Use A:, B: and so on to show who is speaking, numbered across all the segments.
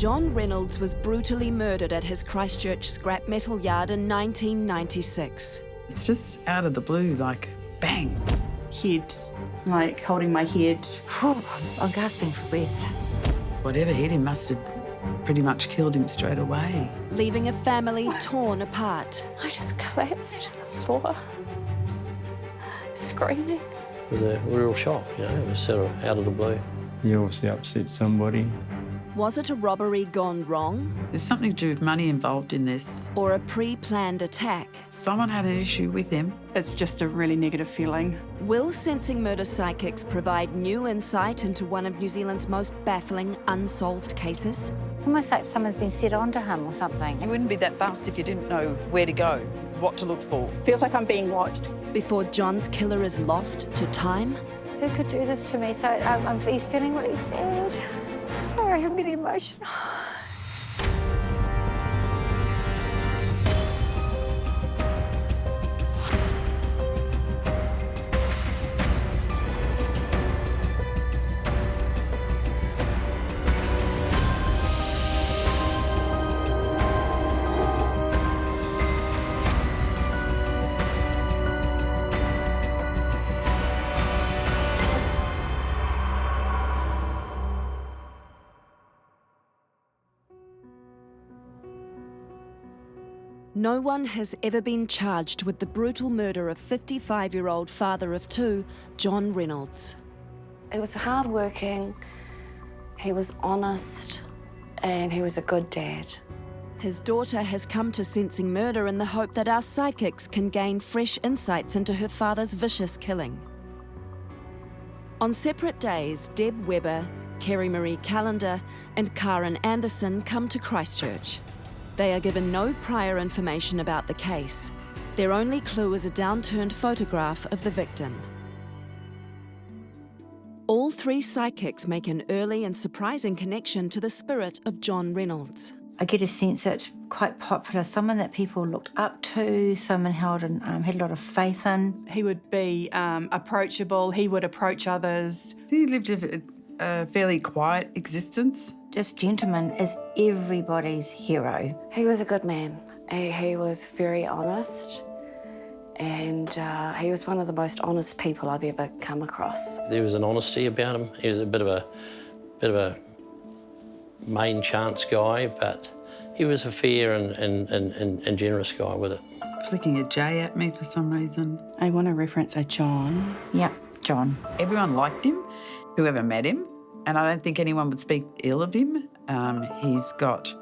A: John Reynolds was brutally murdered at his Christchurch scrap metal yard in 1996.
B: It's just out of the blue, like, bang.
C: Head, like holding my head.
D: I'm gasping for breath.
B: Whatever hit him must have pretty much killed him straight away.
A: Leaving a family torn apart.
E: I just collapsed to the floor, screaming.
F: It was a real shock, it was sort of out of the blue.
G: You obviously upset somebody.
A: Was it a robbery gone wrong?
B: There's something to do with money involved in this.
A: Or a pre-planned attack?
B: Someone had an issue with him.
C: It's just a really negative feeling.
A: Will Sensing Murder psychics provide new insight into one of New Zealand's most baffling unsolved cases?
D: It's almost like someone's been set onto him or something.
H: You wouldn't be that fast if you didn't know where to go, what to look for.
C: Feels like I'm being watched.
A: Before John's killer is lost to time?
D: Who could do this to me? So he's feeling really sad. Sorry, I'm getting emotional.
A: No one has ever been charged with the brutal murder of 55-year-old father of two, John Reynolds.
E: He was hardworking, he was honest, and he was a good dad.
A: His daughter has come to Sensing Murder in the hope that our psychics can gain fresh insights into her father's vicious killing. On separate days, Deb Webber, Kerry Marie Callender, and Karen Anderson come to Christchurch. They are given no prior information about the case. Their only clue is a downturned photograph of the victim. All three psychics make an early and surprising connection to the spirit of John Reynolds.
D: I get a sense that quite popular, someone that people looked up to, someone held and had a lot of faith in.
C: He would be approachable, he would approach others.
B: He lived a fairly quiet existence.
D: This gentleman is everybody's hero.
E: He was a good man. He was very honest, and he was one of the most honest people I've ever come across.
F: There was an honesty about him. He was a bit of a main chance guy, but he was a fair and generous guy with it.
B: Flicking a J at me for some reason.
C: I want to reference a John.
D: Yeah, John.
B: Everyone liked him, whoever met him, and I don't think anyone would speak ill of him. He's got,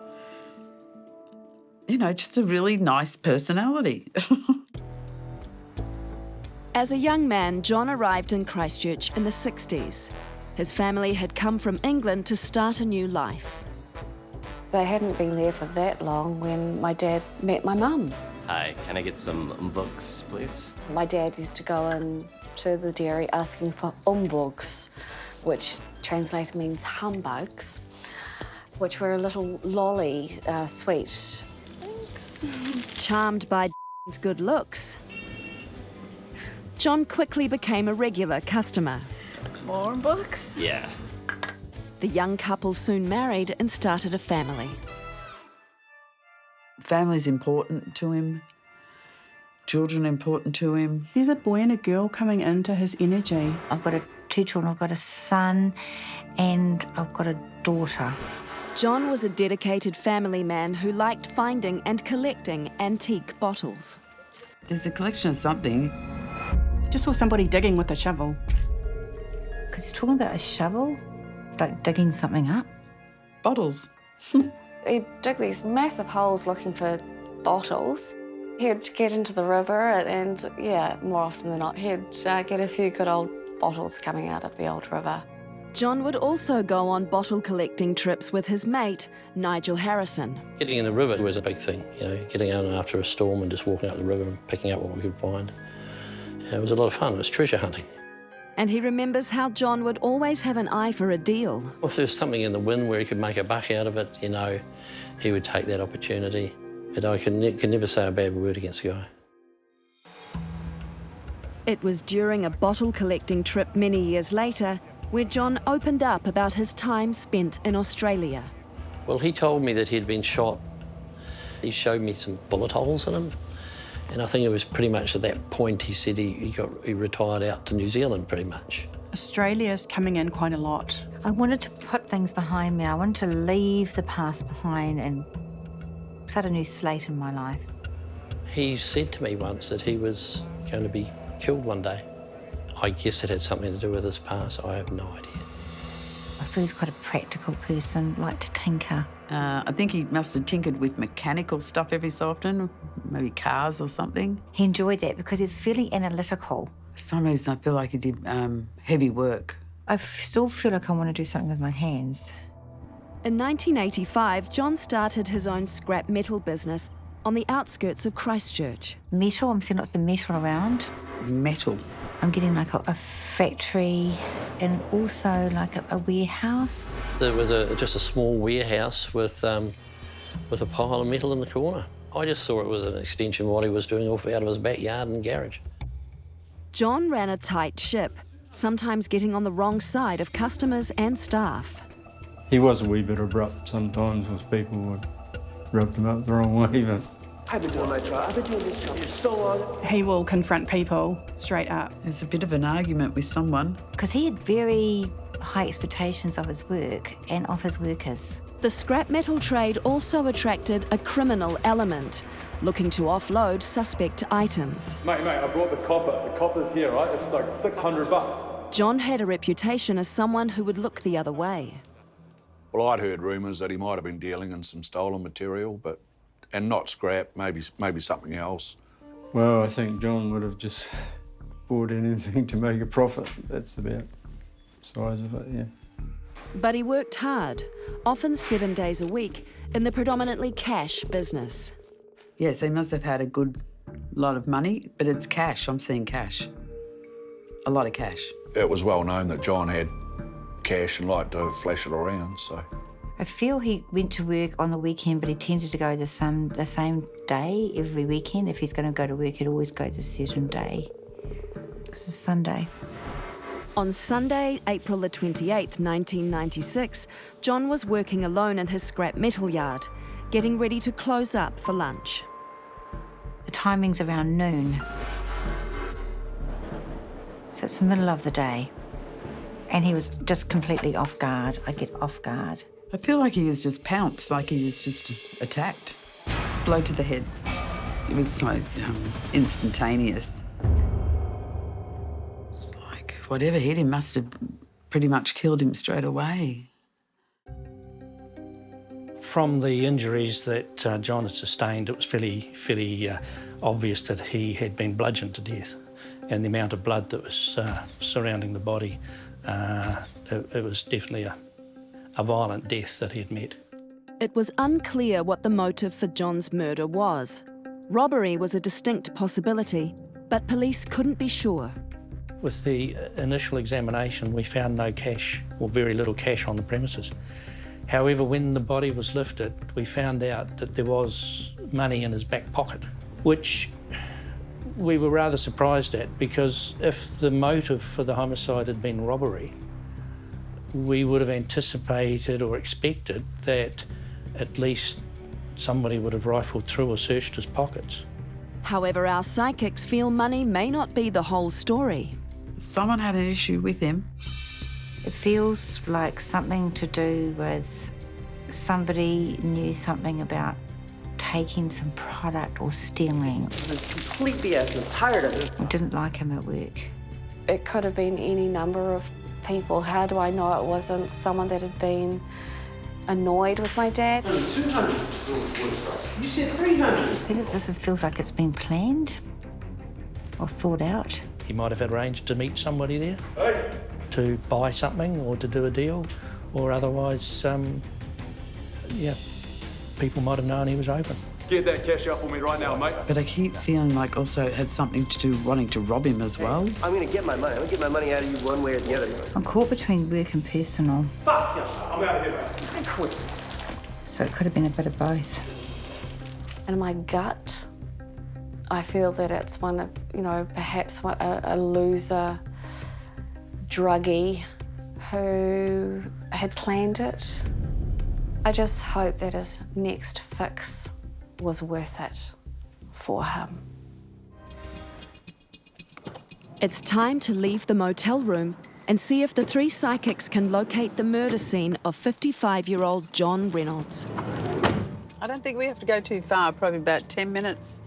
B: just a really nice personality.
A: As a young man, John arrived in Christchurch in the 60s. His family had come from England to start a new life.
E: They hadn't been there for that long when my dad met my mum.
I: Hi, can I get some books, please?
E: My dad used to go into the dairy asking for umbugs, which translated means humbugs, which were a little lolly sweet. Thanks.
A: Charmed by John's good looks, John quickly became a regular customer.
E: More books?
I: Yeah.
A: The young couple soon married and started a family.
B: Family's important to him. Children important to him.
C: There's a boy and a girl coming into his energy.
D: I've got two children. I've got a son and I've got a daughter.
A: John was a dedicated family man who liked finding and collecting antique bottles.
B: There's a collection of something.
C: Just saw somebody digging with a shovel.
D: Because he's talking about a shovel, like digging something up.
B: Bottles.
E: He'd dig these massive holes looking for bottles. He'd get into the river and yeah, more often than not, he'd get a few good old bottles coming out of the old river.
A: John would also go on bottle collecting trips with his mate, Nigel Harrison.
F: Getting in the river was a big thing, getting out after a storm and just walking up the river and picking up what we could find. Yeah, it was a lot of fun. It was treasure hunting.
A: And he remembers how John would always have an eye for a deal.
F: If there was something in the wind where he could make a buck out of it, he would take that opportunity. But I could never say a bad word against the guy.
A: It was during a bottle collecting trip many years later where John opened up about his time spent in Australia.
F: Well, he told me that he'd been shot. He showed me some bullet holes in him. And I think it was pretty much at that point he said he retired out to New Zealand pretty much.
C: Australia's coming in quite a lot.
D: I wanted to put things behind me. I wanted to leave the past behind and start a new slate in my life.
F: He said to me once that he was going to be killed one day. I guess it had something to do with his past. I have no idea.
D: I feel he's quite a practical person, like to tinker.
B: I think he must have tinkered with mechanical stuff every so often, maybe cars or something.
D: He enjoyed that because he's fairly analytical.
B: For some reason, I feel like he did heavy work.
D: I still feel like I want to do something with my hands.
A: In 1985, John started his own scrap metal business on the outskirts of Christchurch.
D: Metal, I'm seeing lots of metal around.
B: Metal.
D: I'm getting like a factory and also like a warehouse.
F: There was just a small warehouse with a pile of metal in the corner. I just saw it was an extension of what he was doing off out of his backyard and garage.
A: John ran a tight ship, sometimes getting on the wrong side of customers and staff.
G: He was a wee bit abrupt sometimes with people would rub them up the wrong way, but
J: I've been doing my job. I've been doing this job for so long.
C: He will confront people straight up.
B: There's a bit of an argument with someone.
D: Because he had very high expectations of his work and of his workers.
A: The scrap metal trade also attracted a criminal element, looking to offload suspect items.
K: Mate, I brought the copper. The copper's here, right? It's like $600.
A: John had a reputation as someone who would look the other way.
L: Well, I'd heard rumours that he might have been dealing in some stolen material, and not scrap, maybe something else.
G: well, I think John would have just bought anything to make a profit. That's about the size of it, yeah.
A: But he worked hard, often 7 days a week, in the predominantly cash business.
B: Yeah, so he must have had a good lot of money, but it's cash. I'm seeing cash. A lot of cash.
L: It was well known that John had cash and liked to flash it around, so.
D: I feel he went to work on the weekend, but he tended to go the same day every weekend. If he's going to go to work, he'd always go to a certain day. This is Sunday.
A: On Sunday, April the 28th, 1996, John was working alone in his scrap metal yard, getting ready to close up for lunch.
D: The timing's around noon. So it's the middle of the day. And he was just completely off guard. I get off guard.
B: I feel like he was just pounced, like he was just attacked. Blow to the head. It was like instantaneous. It's like whatever hit him must have pretty much killed him straight away.
M: From the injuries that John had sustained, it was fairly obvious that he had been bludgeoned to death. And the amount of blood that was surrounding the body, it was definitely a violent death that he had met.
A: It was unclear what the motive for John's murder was. Robbery was a distinct possibility, but police couldn't be sure.
M: With the initial examination, we found no cash, or very little cash on the premises. However, when the body was lifted, we found out that there was money in his back pocket, which we were rather surprised at, because if the motive for the homicide had been robbery, we would have anticipated or expected that at least somebody would have rifled through or searched his pockets.
A: However, our psychics feel money may not be the whole story.
B: Someone had an issue with him.
D: It feels like something to do with somebody knew something about taking some product or stealing.
J: I'm complete BS. I'm tired of it.
D: I didn't like him at work.
E: It could have been any number of people. How do I know it wasn't someone that had been annoyed with my dad?
J: 200. You said 300.
D: This feels like it's been planned or thought out.
M: He might have arranged to meet somebody there to buy something or to do a deal, or otherwise, people might have known he was open.
K: Get that cash out for me right now, mate.
B: But I keep feeling like also it had something to do wanting to rob him as well.
J: I'm going to get my money. I'm going to get my money out of you one way or the other.
D: I'm caught between work and personal.
J: Fuck you. I'm out of here, mate. I quit.
D: So it could have been a bit of both.
E: In my gut, I feel that it's one of, perhaps a loser druggie who had planned it. I just hope that his next fix was worth it for him.
A: It's time to leave the motel room and see if the three psychics can locate the murder scene of 55-year-old John Reynolds.
B: I don't think we have to go too far, probably about 10 minutes,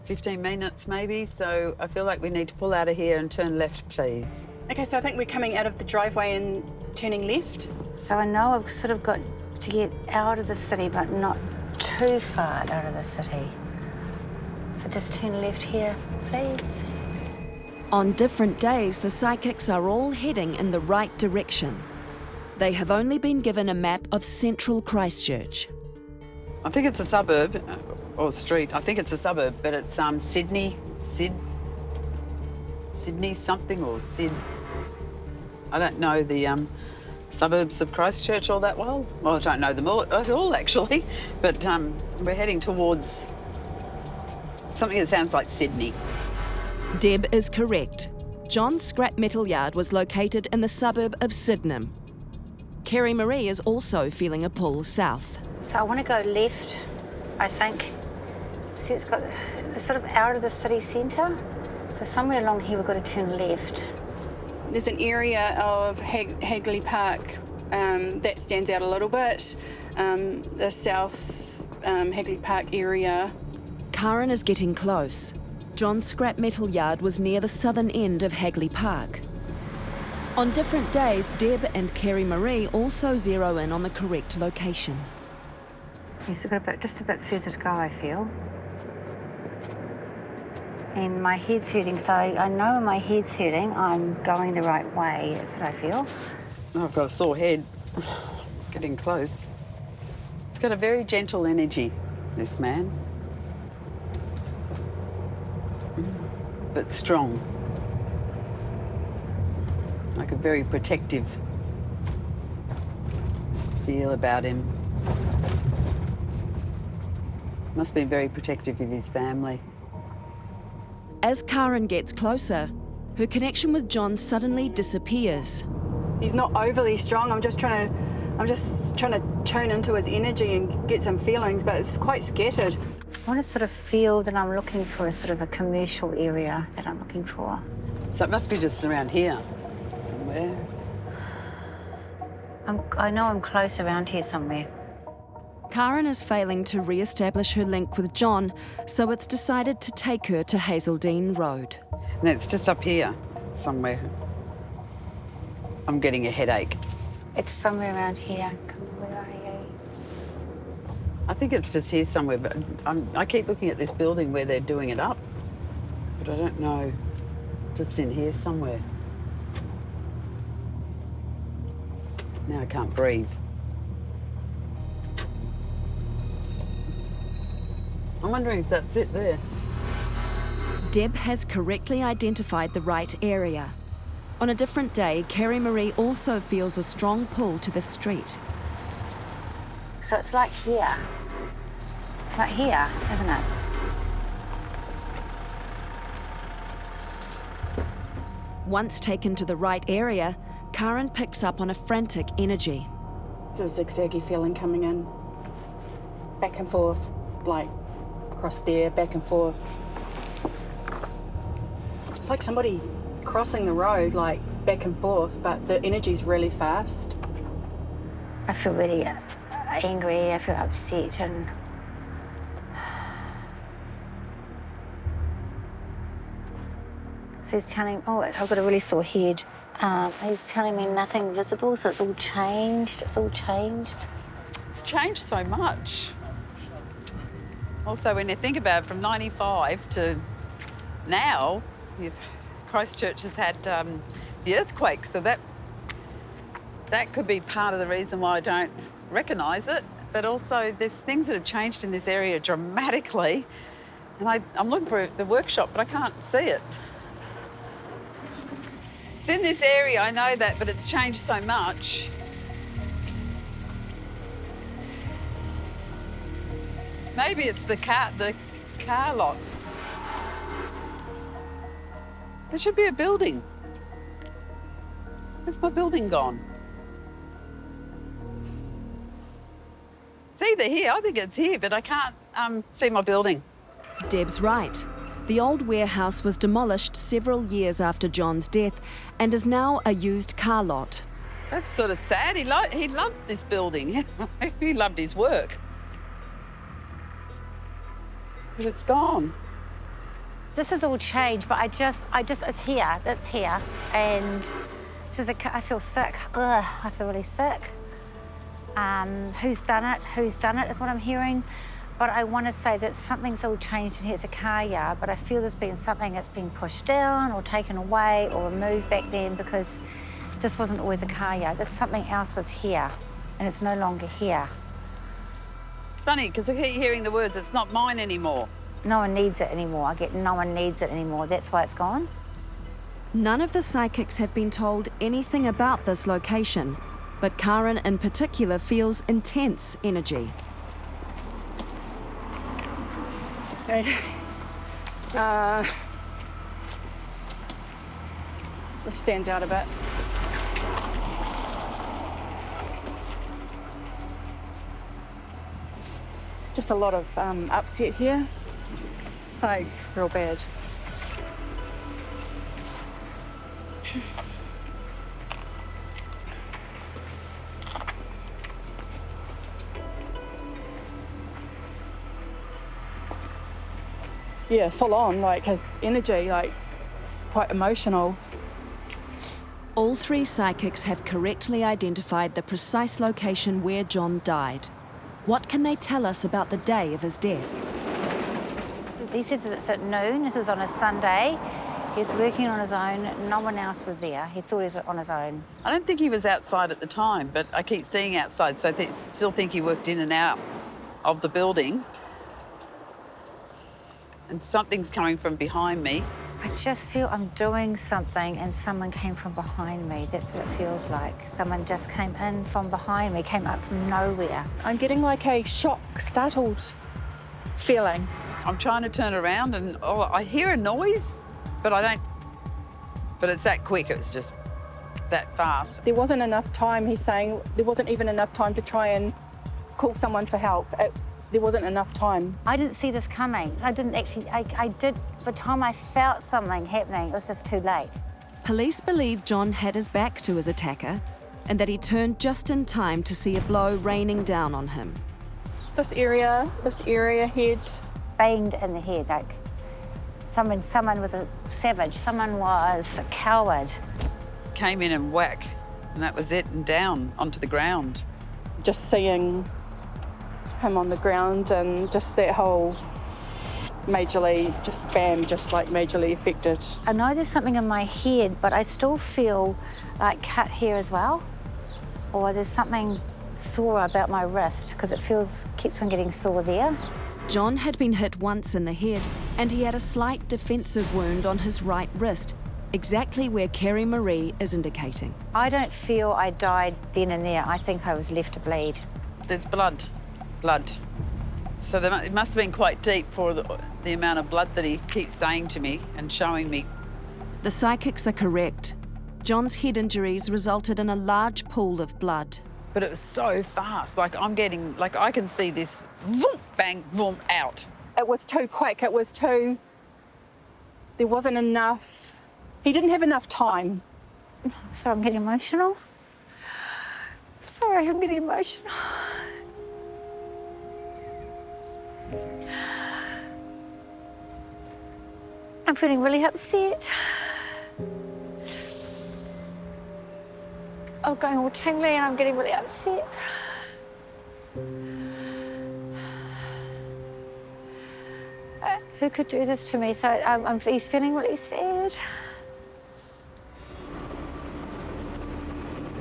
B: 15 minutes maybe, so I feel like we need to pull out of here and turn left, please.
C: Okay, so I think we're coming out of the driveway and turning left.
D: So I know I've sort of got to get out of the city, but not too far out of the city. So just turn left here, please.
A: On different days, the psychics are all heading in the right direction. They have only been given a map of central Christchurch.
B: I think it's a suburb, or street. I think it's a suburb, but it's Sydney something, or Sid. I don't know the suburbs of Christchurch all that well. Well, I don't know them all at all, actually. But we're heading towards something that sounds like Sydney.
A: Deb is correct. John's scrap metal yard was located in the suburb of Sydenham. Kerry Marie is also feeling a pull south.
D: So I want to go left, I think. See, it's got sort of out of the city centre. So somewhere along here we've got to turn left.
C: There's an area of Hagley Park that stands out a little bit. The South Hagley Park area.
A: Karen is getting close. John's scrap metal yard was near the southern end of Hagley Park. On different days, Deb and Kerry Marie also zero in on the correct location.
D: Yes, I've got just a bit further to go, I feel. And my head's hurting, so I know when my head's hurting, I'm going the right way. That's what I feel.
B: Oh, I've got a sore head. Getting close. It's got a very gentle energy, this man. But strong. Like a very protective feel about him. Must be very protective of his family.
A: As Karen gets closer, her connection with John suddenly disappears.
C: He's not overly strong. I'm just trying to tune into his energy and get some feelings, but it's quite scattered.
D: I want to sort of feel that I'm looking for a sort of a commercial area that I'm looking for.
B: So it must be just around here, somewhere.
D: I know I'm close around here somewhere.
A: Karen is failing to re-establish her link with John, so it's decided to take her to Hazeldean Road.
B: And it's just up here, somewhere. I'm getting a headache.
D: It's somewhere around here. Where are you?
B: I think it's just here somewhere, but I keep looking at this building where they're doing it up, but I don't know. Just in here somewhere. Now I can't breathe. I'm wondering if that's it there.
A: Deb has correctly identified the right area. On a different day, Kerry Marie also feels a strong pull to the street.
D: So it's like here. Right here, isn't it?
A: Once taken to the right area, Karen picks up on a frantic energy.
C: It's a zigzaggy feeling coming in. Back and forth, like across there, back and forth. It's like somebody crossing the road, like back and forth, but the energy's really fast.
D: I feel really angry, I feel upset, and so he's telling, I've got a really sore head. He's telling me nothing visible, so it's all changed. It's all changed.
B: It's changed so much. Also, when you think about it, from 95 to now, Christchurch has had the earthquake, so that could be part of the reason why I don't recognise it. But also, there's things that have changed in this area dramatically, and I'm looking for the workshop, but I can't see it. It's in this area, I know that, but it's changed so much. Maybe it's the car lot. There should be a building. Where's my building gone? It's either here, I think it's here, but I can't see my building.
A: Deb's right. The old warehouse was demolished several years after John's death and is now a used car lot.
B: That's sort of sad. He loved this building. He loved his work. But it's gone.
D: This has all changed, but it's here, that's here. And this is I feel sick. Ugh, I feel really sick. Who's done it? Who's done it is what I'm hearing. But I want to say that something's all changed in here. It's a car yard, but I feel there's been something that's been pushed down or taken away or removed back then because this wasn't always a car yard. There's something else was here, and it's no longer here.
B: It's funny, because I keep hearing the words, it's not mine anymore.
D: No one needs it anymore. I get no one needs it anymore. That's why it's gone.
A: None of the psychics have been told anything about this location, but Karen in particular feels intense energy.
C: Okay. This stands out a bit. It's just a lot of upset here. Like, real bad. Yeah, full on, like his energy, like quite emotional.
A: All three psychics have correctly identified the precise location where John died. What can they tell us about the day of his death?
D: He says it's at noon. This is on a Sunday. He's working on his own. No one else was there. He thought he was on his own.
B: I don't think he was outside at the time, but I keep seeing outside, so I still think he worked in and out of the building. And something's coming from behind me.
D: I just feel I'm doing something and someone came from behind me. That's what it feels like. Someone just came in from behind me, came up from nowhere.
C: I'm getting like a shock, startled feeling.
B: I'm trying to turn around and I hear a noise, but I don't. But it's that quick, it's just that fast.
C: There wasn't enough time, he's saying, there wasn't even enough time to try and call someone for help. There wasn't enough time.
D: I didn't see this coming. I didn't actually, I did, by the time I felt something happening, it was just too late.
A: Police believe John had his back to his attacker and that he turned just in time to see a blow raining down on him.
C: This area, head.
D: Banged in the head, like someone was a savage, someone was a coward.
B: Came in and whack, and that was it, and down onto the ground.
C: Just seeing him on the ground and just that whole majorly, just bam, just like majorly affected.
D: I know there's something in my head, but I still feel like cut here as well. Or there's something sore about my wrist because it keeps on getting sore there.
A: John had been hit once in the head and he had a slight defensive wound on his right wrist, exactly where Kerry Marie is indicating.
D: I don't feel I died then and there. I think I was left to bleed.
B: There's blood. So it must have been quite deep for the amount of blood that he keeps saying to me and showing me.
A: The psychics are correct. John's head injuries resulted in a large pool of blood.
B: But it was so fast, like I can see this, vroom, bang, vroom, out.
C: It was too quick, there wasn't enough, he didn't have enough time.
D: Sorry, I'm getting emotional. Sorry, I'm getting emotional. I'm feeling really upset. I'm going all tingly and I'm getting really upset. Who could do this to me? So he's feeling really sad.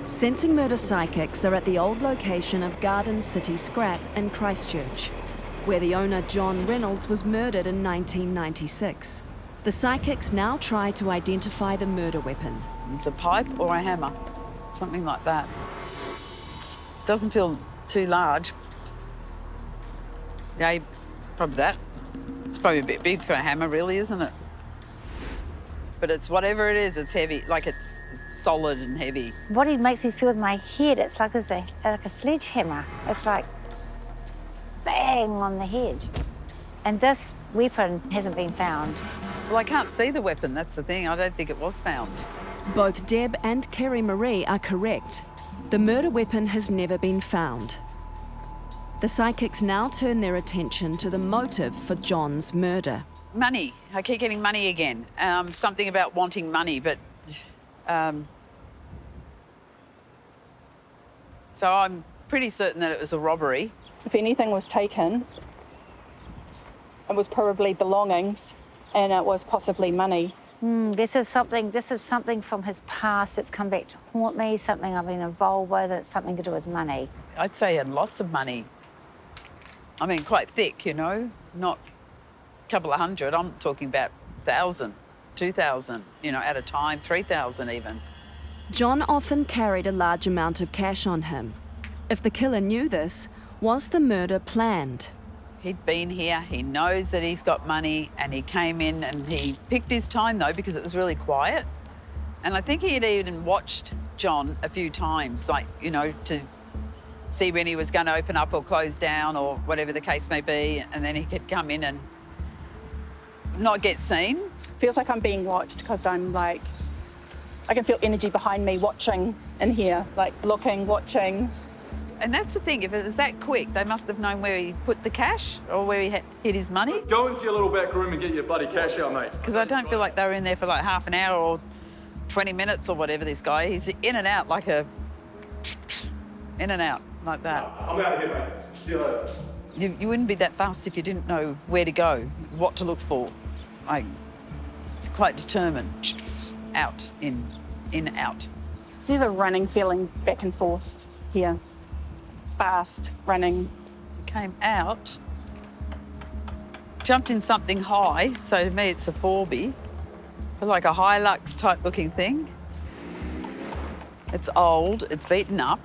A: Sensing Murder psychics are at the old location of Garden City Scrap in Christchurch, where the owner John Reynolds was murdered in 1996. The psychics now try to identify the murder weapon.
B: It's a pipe or a hammer. Something like that. Doesn't feel too large. Yeah, probably that. It's probably a bit big for a hammer, really, isn't it? But it's whatever it is, it's heavy, like it's solid and heavy.
D: What it makes me feel with my head, it's like a sledgehammer. It's like bang on the head. And this weapon hasn't been found.
B: Well, I can't see the weapon, that's the thing. I don't think it was found.
A: Both Deb and Kerry Marie are correct. The murder weapon has never been found. The psychics now turn their attention to the motive for John's murder.
B: Money. I keep getting money again. Something about wanting money, but... So I'm pretty certain that it was a robbery.
C: If anything was taken, it was probably belongings and it was possibly money.
D: This is something from his past that's come back to haunt me, something I've been involved with, it's something to do with money.
B: I'd say he had lots of money. I mean, quite thick, you know, not a couple of hundred. I'm talking about 1,000, 2,000, you know, at a time, 3,000 even.
A: John often carried a large amount of cash on him. If the killer knew this, was the murder planned?
B: He'd been here, he knows that he's got money, and he came in and he picked his time, though, because it was really quiet. And I think he had even watched John a few times, like, you know, to see when he was going to open up or close down or whatever the case may be, and then he could come in and not get seen.
C: Feels like I'm being watched because I'm like, I can feel energy behind me watching in here, like looking, watching.
B: And that's the thing, if it was that quick, they must have known where he put the cash or where he hid his money.
K: Go into your little back room and get your bloody cash out, mate.
B: Because I don't feel like they were in there for like half an hour or 20 minutes or whatever, this guy. He's in and out like a... in and out like that.
K: I'm out of here, mate. See you later.
B: You wouldn't be that fast if you didn't know where to go, what to look for. Like, it's quite determined. Out, in, out.
C: There's a running feeling back and forth here. Fast running.
B: Came out, jumped in something high, so to me it's a 4B, like a Hilux type looking thing. It's old, it's beaten up.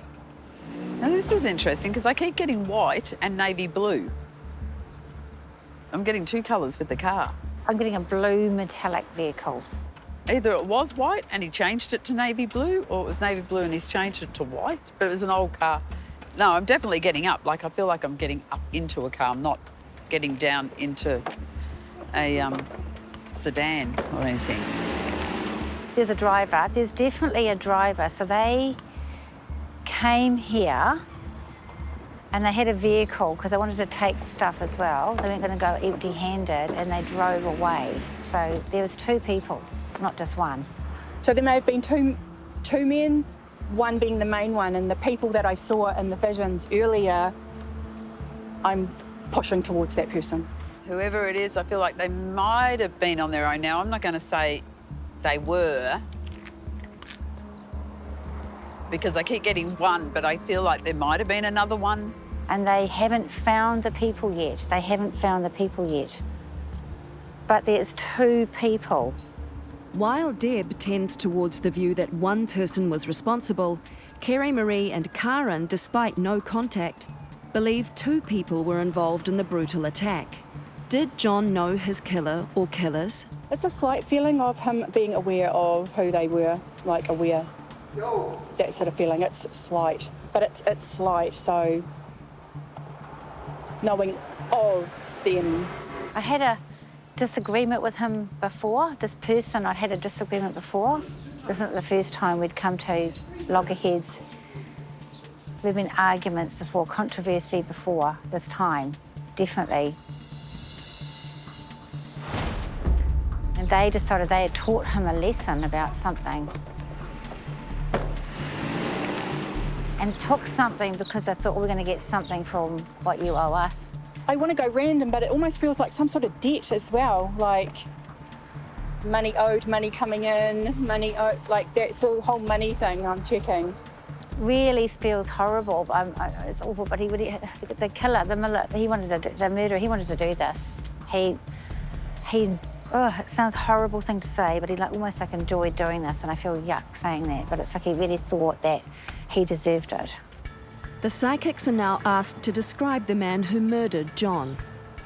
B: Now this is interesting because I keep getting white and navy blue. I'm getting two colours with the car.
D: I'm getting a blue metallic vehicle.
B: Either it was white and he changed it to navy blue, or it was navy blue and he's changed it to white, but it was an old car. No, I'm definitely getting up. Like, I feel like I'm getting up into a car. I'm not getting down into a sedan or anything.
D: There's a driver. There's definitely a driver. So they came here and they had a vehicle because they wanted to take stuff as well. They weren't going to go empty-handed and they drove away. So there was two people, not just one.
C: So there may have been two men, one being the main one, and the people that I saw in the visions earlier, I'm pushing towards that person.
B: Whoever it is, I feel like they might have been on their own now. I'm not going to say they were, because I keep getting one, but I feel like there might have been another one.
D: And they haven't found the people yet. They haven't found the people yet. But there's two people.
A: While Deb tends towards the view that one person was responsible, Kerry Marie and Karen, despite no contact, believe two people were involved in the brutal attack. Did John know his killer or killers?
C: It's a slight feeling of him being aware of who they were, like aware. That sort of feeling. It's slight, but it's slight, so knowing of them.
D: I had a disagreement with him before. This person, I'd had a disagreement before. This isn't the first time we'd come to loggerheads. There've been arguments before, controversy before this time, definitely. And they decided they had taught him a lesson about something. And took something because I thought we're going to get something from what you owe us.
C: I want to go random, but it almost feels like some sort of debt as well, like money owed, money coming in, money owed, like that sort of whole money thing I'm checking.
D: Really feels horrible. It's awful, but the killer, the murderer, he wanted to do this. It sounds a horrible thing to say, but he almost enjoyed doing this, and I feel yuck saying that, but it's like he really thought that he deserved it.
A: The psychics are now asked to describe the man who murdered John.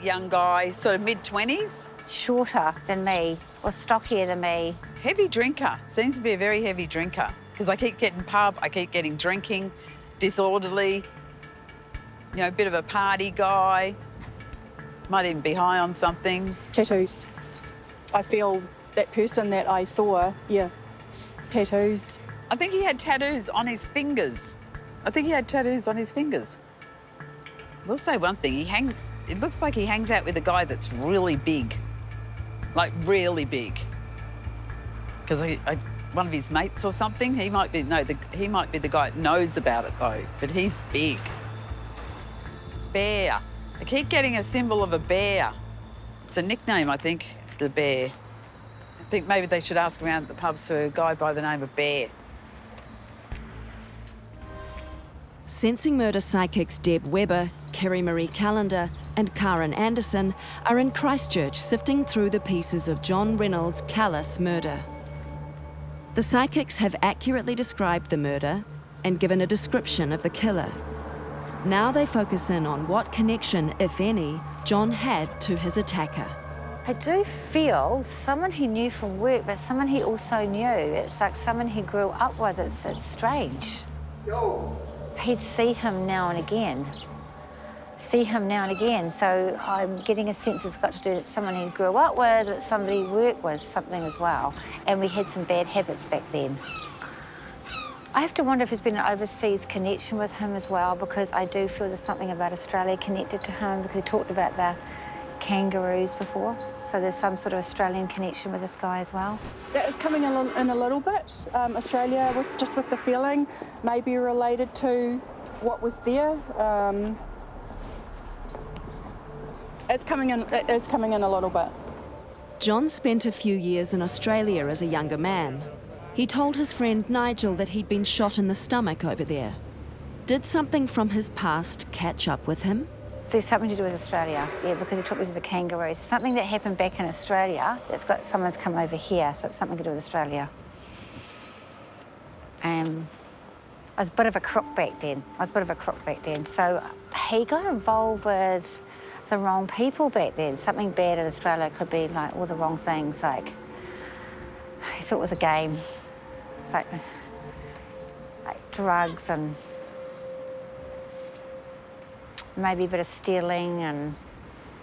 B: Young guy, sort of mid-20s.
D: Shorter than me, or stockier than me.
B: Heavy drinker, seems to be a very heavy drinker, because I keep getting pub, I keep getting drinking, disorderly, you know, a bit of a party guy. Might even be high on something.
C: Tattoos. I feel that person that I saw, yeah, tattoos.
B: I think he had tattoos on his fingers. I think he had tattoos on his fingers. We'll say one thing, it looks like he hangs out with a guy that's really big. Like really big. Because one of his mates or something, he might be the guy that knows about it though, but he's big. Bear. I keep getting a symbol of a bear. It's a nickname, I think, the bear. I think maybe they should ask around at the pubs for a guy by the name of Bear.
A: Sensing murder psychics Deb Webber, Kerry Marie Callender and Karen Anderson are in Christchurch sifting through the pieces of John Reynolds' callous murder. The psychics have accurately described the murder and given a description of the killer. Now they focus in on what connection, if any, John had to his attacker.
D: I do feel someone he knew from work, but someone he also knew. It's like someone he grew up with. It's strange. He'd see him now and again. So I'm getting a sense it's got to do with someone he grew up with, but somebody he worked with, something as well. And we had some bad habits back then. I have to wonder if there's been an overseas connection with him as well, because I do feel there's something about Australia connected to him, because he talked about the kangaroos before. So there's some sort of Australian connection with this guy as well.
C: That was coming in a little bit. Australia, just with the feeling, maybe related to what was there. It is coming in a little bit.
A: John spent a few years in Australia as a younger man. He told his friend Nigel that he'd been shot in the stomach over there. Did something from his past catch up with him?
D: There's something to do with Australia, yeah, because he took me to the kangaroos. Something that happened back in Australia that's got someone's come over here, so it's something to do with Australia. I was a bit of a crook back then. So he got involved with the wrong people back then. Something bad in Australia could be like all the wrong things, like he thought it was a game. It's like drugs and maybe a bit of stealing and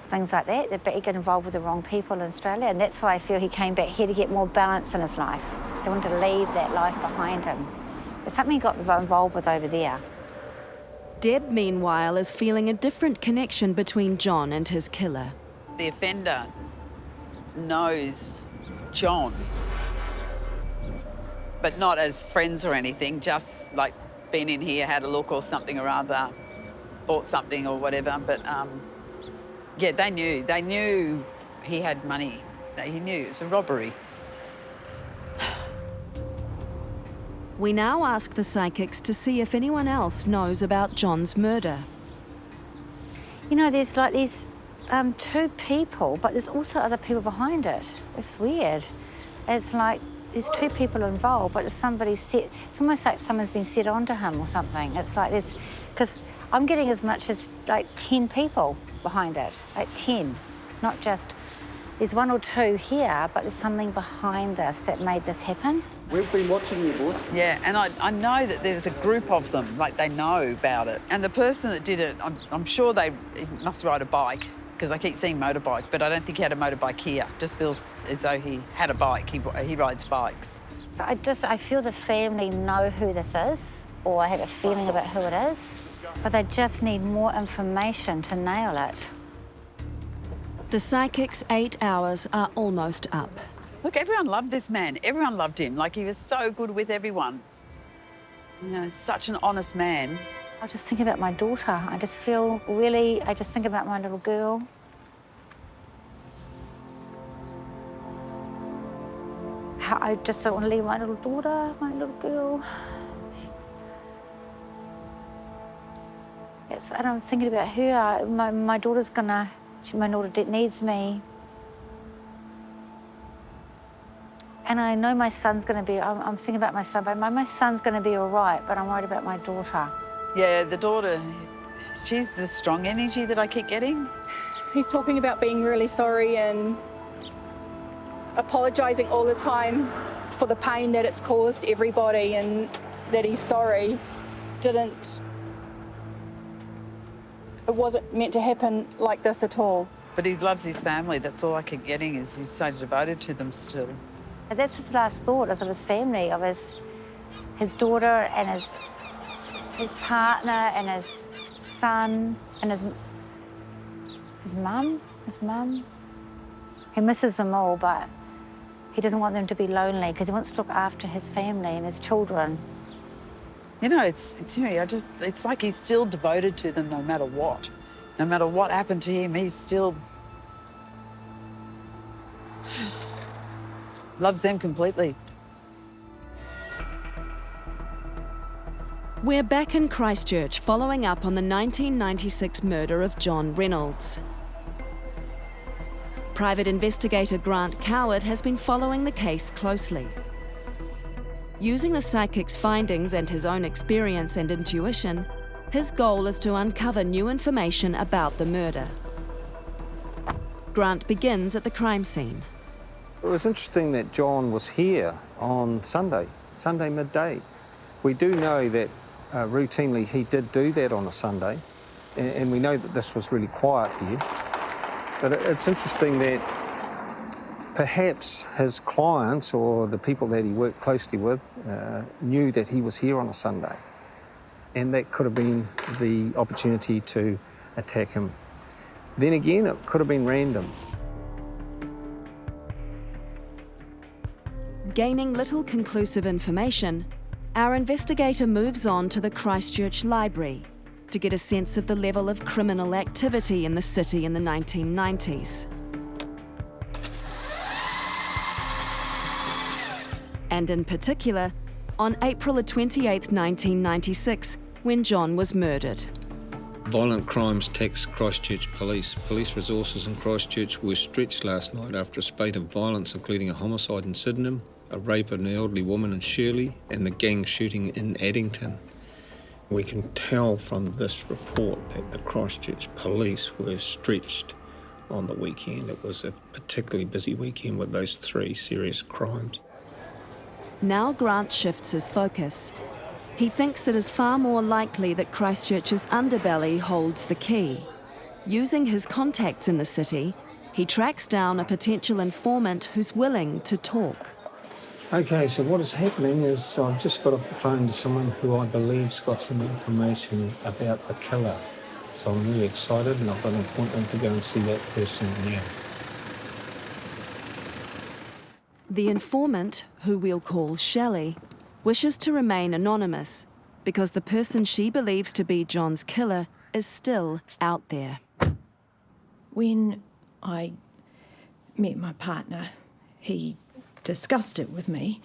D: things like that. But he got involved with the wrong people in Australia, and that's why I feel he came back here to get more balance in his life. So he wanted to leave that life behind him. There's something he got involved with over there.
A: Deb, meanwhile, is feeling a different connection between John and his killer.
B: The offender knows John, but not as friends or anything, just like been in here, had a look or something or other, bought something or whatever. But yeah, they knew he had money. He knew it was a robbery.
A: We now ask the psychics to see if anyone else knows about John's murder.
D: You know, there's like these two people, but there's also other people behind it. It's weird. It's like there's two people involved, but it's almost like someone's been set onto him or something. It's like this, because I'm getting as much as like 10 people behind it, like 10, not just, there's one or two here, but there's something behind this that made this happen.
J: We've been watching you, boy.
B: Yeah, and I know that there's a group of them, like they know about it. And the person that did it, I'm sure he must ride a bike, because I keep seeing motorbike, but I don't think he had a motorbike here. Just feels as though he had a bike. He rides bikes.
D: So I feel the family know who this is, or I have a feeling about who it is, but they just need more information to nail it.
A: The psychics' 8 hours are almost up.
B: Look, everyone loved this man. Everyone loved him. Like, he was so good with everyone. You know, such an honest man.
D: I was just thinking about my daughter. I just think about my little girl. I just don't want to leave my little daughter, my little girl. And I'm thinking about her. My daughter's my daughter needs me. And I know my son's going to be, I'm thinking about my son, but my son's going to be all right, but I'm worried about my daughter.
B: Yeah, the daughter, she's the strong energy that I keep getting.
C: He's talking about being really sorry and apologising all the time for the pain that it's caused everybody, and that he's sorry. It wasn't meant to happen like this at all.
B: But he loves his family. That's all I keep getting is he's so devoted to them still.
D: But that's his last thought, is of his family, of his daughter and his partner and his son and his mum. He misses them all, but he doesn't want them to be lonely because he wants to look after his family and his children.
B: You know, it's like he's still devoted to them no matter what. No matter what happened to him, he's still loves them completely.
A: We're back in Christchurch following up on the 1996 murder of John Reynolds. Private investigator Grant Coward has been following the case closely. Using the psychic's findings and his own experience and intuition, his goal is to uncover new information about the murder. Grant begins at the crime scene.
N: It was interesting that John was here on Sunday midday. We do know that routinely he did do that on a Sunday, and we know that this was really quiet here. But it's interesting that perhaps his clients or the people that he worked closely with knew that he was here on a Sunday, and that could have been the opportunity to attack him. Then again, it could have been random.
A: Gaining little conclusive information, our investigator moves on to the Christchurch Library to get a sense of the level of criminal activity in the city in the 1990s. And in particular, on April 28, 1996, when John was murdered.
O: Violent crimes taxed Christchurch Police. Police resources in Christchurch were stretched last night after a spate of violence, including a homicide in Sydenham, a rape of an elderly woman in Shirley, and the gang shooting in Addington. We can tell from this report that the Christchurch Police were stretched on the weekend. It was a particularly busy weekend with those 3 serious crimes.
A: Now Grant shifts his focus. He thinks it is far more likely that Christchurch's underbelly holds the key. Using his contacts in the city, he tracks down a potential informant who's willing to talk.
N: Okay, so what is happening is I've just got off the phone to someone who I believe's got some information about the killer. So I'm really excited, and I've got an appointment to go and see that person now.
A: The informant, who we'll call Shelley, wishes to remain anonymous because the person she believes to be John's killer is still out there.
P: When I met my partner, he discussed it with me,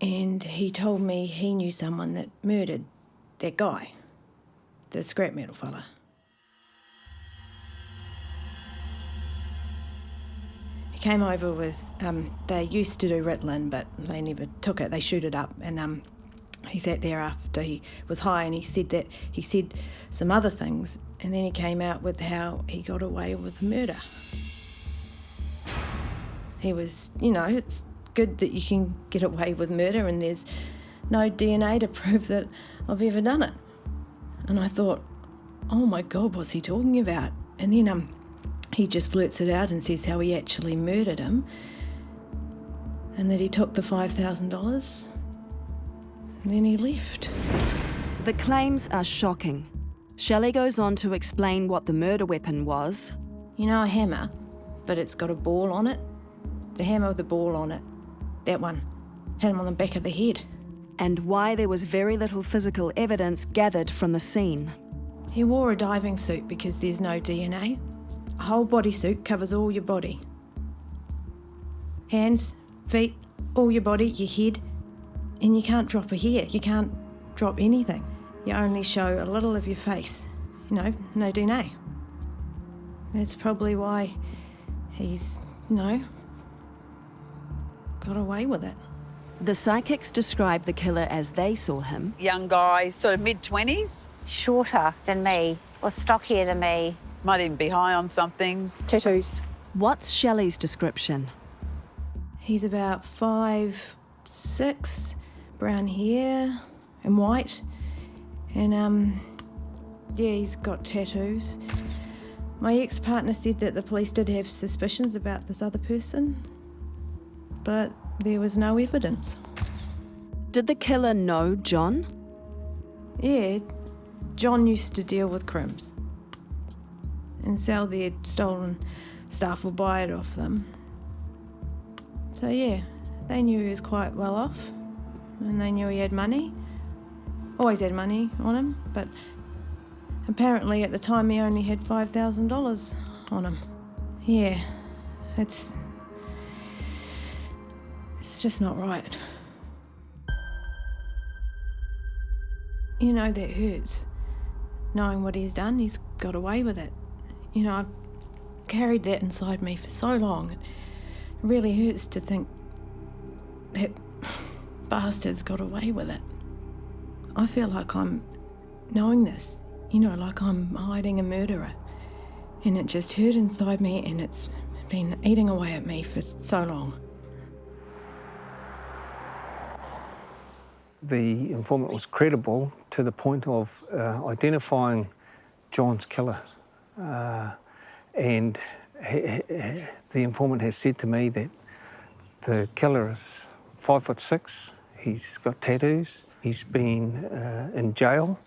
P: and he told me he knew someone that murdered that guy, the scrap metal fella. He came over with, they used to do Ritalin, but they never took it. They shoot it up, and he sat there after he was high, and he said some other things, and then he came out with how he got away with murder. He was, it's good that you can get away with murder and there's no DNA to prove that I've ever done it. And I thought, oh my God, what's he talking about? And then he just blurts it out and says how he actually murdered him and that he took the $5,000 and then he left.
A: The claims are shocking. Shelley goes on to explain what the murder weapon was.
P: You know a hammer, but it's got a ball on it? The hammer with the ball on it, that one, had him on the back of the head.
A: And why there was very little physical evidence gathered from the scene.
P: He wore a diving suit because there's no DNA. A whole bodysuit covers all your body. Hands, feet, all your body, your head, and you can't drop a hair, you can't drop anything. You only show a little of your face, no DNA. That's probably why he's, got away with it.
A: The psychics describe the killer as they saw him.
B: Young guy, sort of mid-20s.
D: Shorter than me, or stockier than me.
B: Might even be high on something.
C: Tattoos.
A: What's Shelley's description?
P: He's about 5'6", brown hair and white. And, he's got tattoos. My ex-partner said that the police did have suspicions about this other person, but there was no evidence.
A: Did the killer know John?
P: Yeah, John used to deal with crims and sell their stolen stuff or buy it off them. So yeah, they knew he was quite well off and they knew he had money. Always had money on him, but apparently at the time he only had $5,000 on him. Yeah, it's just not right. You know, that hurts. Knowing what he's done, he's got away with it. You know, I've carried that inside me for so long. It really hurts to think that bastard's got away with it. I feel like I'm knowing this, you know, like I'm hiding a murderer. And it just hurt inside me and it's been eating away at me for so long.
N: The informant was credible to the point of identifying John's killer. And the informant has said to me that the killer is 5'6", he's got tattoos, he's been in jail.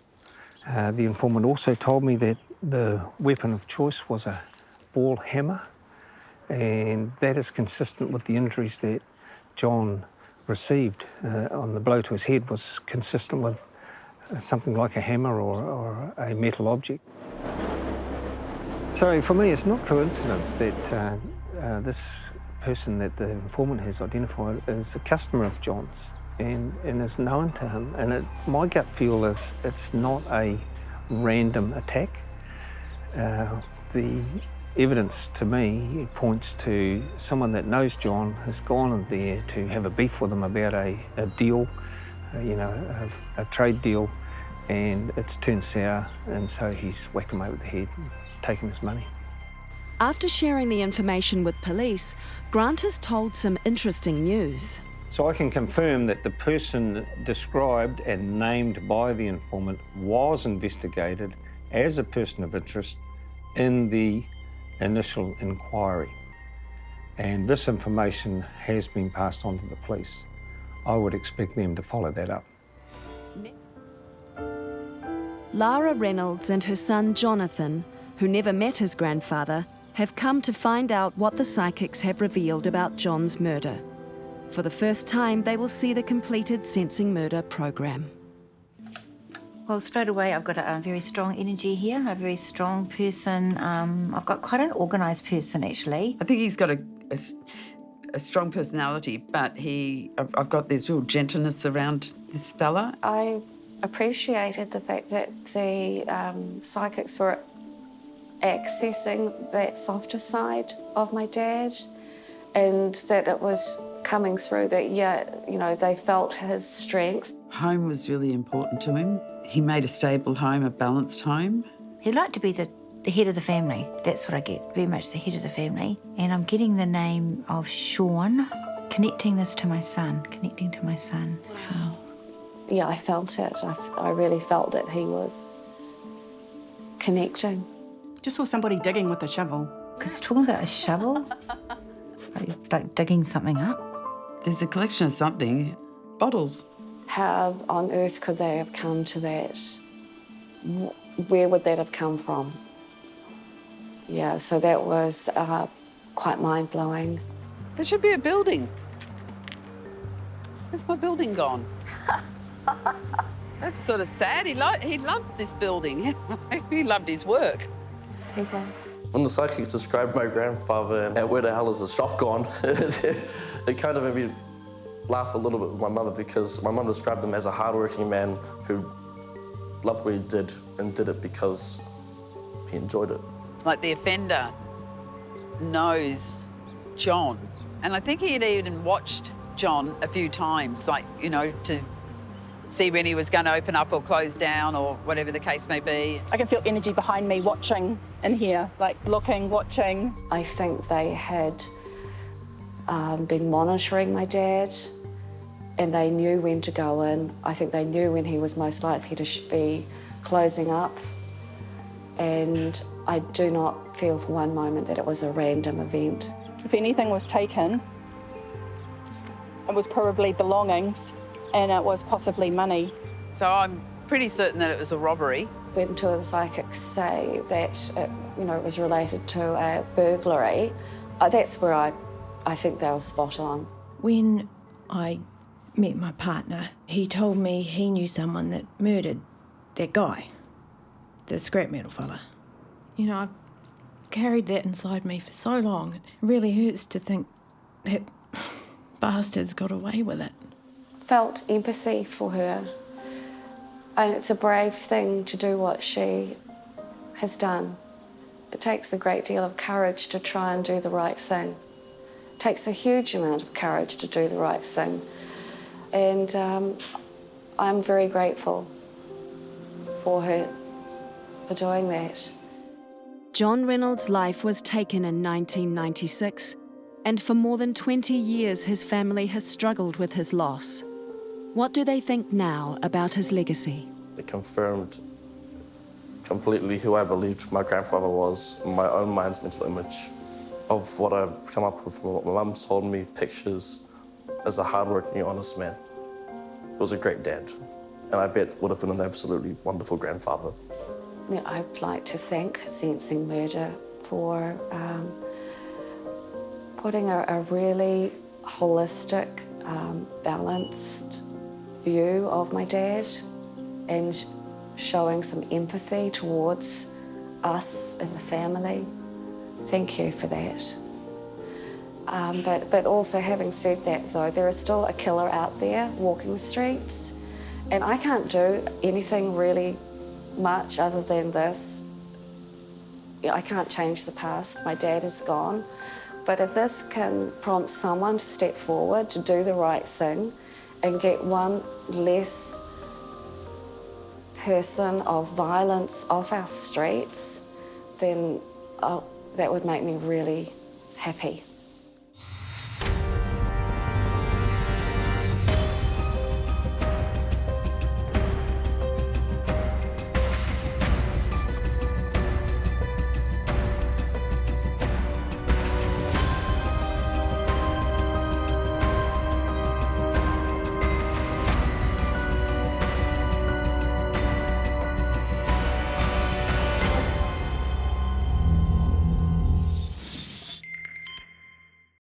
N: The informant also told me that the weapon of choice was a ball hammer, and that is consistent with the injuries that John received on the blow to his head, was consistent with something like a hammer or a metal object. So for me, it's not coincidence that this person that the informant has identified is a customer of John's and is known to him. And my gut feel is it's not a random attack. The evidence to me points to someone that knows John has gone in there to have a beef with him about a deal, a trade deal, and it's turned sour, and so he's whacked him over the head and taken his money.
A: After sharing the information with police, Grant is told some interesting news.
N: So I can confirm that the person described and named by the informant was investigated as a person of interest in the initial inquiry. And this information has been passed on to the police. I would expect them to follow that up.
A: Lara Reynolds and her son Jonathan, who never met his grandfather, have come to find out what the psychics have revealed about John's murder. For the first time, they will see the completed Sensing Murder program.
D: Well, straight away, I've got a very strong energy here, a very strong person. I've got quite an organised person, actually.
B: I think he's got a strong personality, but I've got this real gentleness around this fella.
E: I appreciated the fact that the psychics were accessing that softer side of my dad, and that it was coming through that, they felt his strengths. Home was really important to him. He made a stable home, a balanced home.
D: He'd like to be the head of the family. That's what I get, very much the head of the family. And I'm getting the name of Sean, connecting this to my son, Wow.
E: Yeah, I felt it. I really felt that he was connecting.
C: Just saw somebody digging with a shovel.
D: Because talking about a shovel, like digging something up.
B: There's a collection of something, bottles.
E: How on earth could they have come to that? Where would that have come from? Yeah, so that was quite mind-blowing.
B: There should be a building. Where's my building gone? That's sort of sad. He loved this building. He loved his work.
E: He did.
Q: When the psychics described my grandfather and where the hell is the shop gone, it kind of made me laugh a little bit with my mother, because my mum described him as a hard-working man who loved what he did and did it because he enjoyed it.
B: Like the offender knows John, and I think he had even watched John a few times, to see when he was going to open up or close down or whatever the case may be.
C: I can feel energy behind me watching in here, like looking, watching.
E: I think they had been monitoring my dad, and they knew when to go in. I think they knew when he was most likely to be closing up. And I do not feel for one moment that it was a random event.
C: If anything was taken, it was probably belongings and it was possibly money.
B: So I'm pretty certain that it was a robbery.
E: When two of the psychics say that it was related to a burglary, that's where I think they were spot on.
P: When I met my partner, he told me he knew someone that murdered that guy, the scrap metal fella. I've carried that inside me for so long. It really hurts to think that bastards got away with it.
E: Felt empathy for her. And it's a brave thing to do what she has done. It takes a great deal of courage to try and do the right thing. It takes a huge amount of courage to do the right thing. And I'm very grateful for her for doing that.
A: John Reynolds' life was taken in 1996, and for more than 20 years his family has struggled with his loss. What do they think now about his legacy?
Q: It confirmed completely who I believed my grandfather was, in my own mind's mental image of what I've come up with from what my mum told me, pictures, as a hardworking, honest man. He was a great dad, and I bet would have been an absolutely wonderful grandfather.
E: I'd like to thank Sensing Murder for putting a really holistic, balanced view of my dad and showing some empathy towards us as a family. Thank you for that. But also, having said that, though, there is still a killer out there walking the streets, and I can't do anything really much other than this. I can't change the past. My dad is gone. But if this can prompt someone to step forward, to do the right thing, and get one less person of violence off our streets, then that would make me really happy.